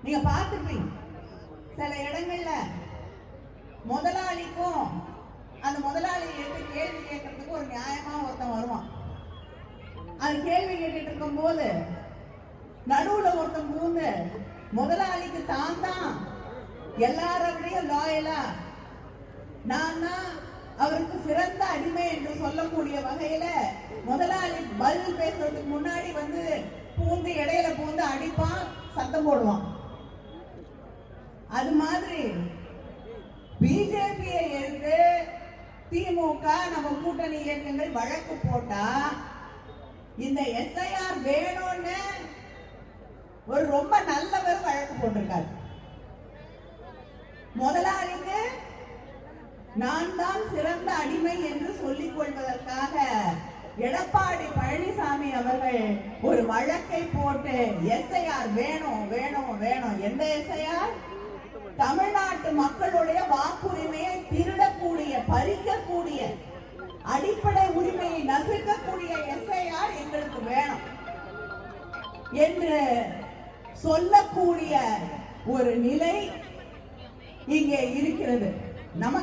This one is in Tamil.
நீங்க பார்த்துப்பீங்க சில இடங்கள்ல முதலாளிக்கும் அந்த முதலாளி எடுத்து கேள்வி கேட்கறதுக்கு ஒரு நியாயமா ஒருத்தன் வருவான். அது கேள்வி கேட்டுட்டு இருக்கும் போது நடுவுல ஒருத்தன் பூந்து முதலாளிக்கு தான் எல்லாரோடையும் லாயலா நான் தான் அவருக்கு சிறந்த அடிமை என்று சொல்லக்கூடிய வகையில முதலாளி பதில் பேசுறதுக்கு முன்னாடி வந்து பூந்து இடையில பூந்து அடிப்பான், சத்தம் போடுவான். அது மாதிரி பிஜேபியை எடுத்து திமுக நம்ம கூட்டணி இயக்கங்கள் வழக்கு போட்டா இந்த எஸ்ஐஆர் வேணும்னு ஒரு ரொம்ப நல்லவர் வழக்கு போட்டிருக்காரு. முதலாளிக்கு நான் தான் சிறந்த அடிமை என்று சொல்லிக் கொள்வதற்காக எடப்பாடி பழனிசாமி அவர்கள் ஒரு வழக்கை போட்டு எஸ்ஐஆர் வேணும் வேணும் வேணும். எந்த எஸ்ஐஆர்? தமிழ்நாட்டு மக்களுடைய வாக்குரிமையை திருடக்கூடிய, பறிக்கக்கூடிய, அடிப்படை உரிமையை நசுக்கக்கூடிய எஸ்ஐஆர் எங்களுக்கு வேணும் என்று சொல்லக்கூடிய ஒரு நிலை இங்கே இருக்கிறது. நமக்கு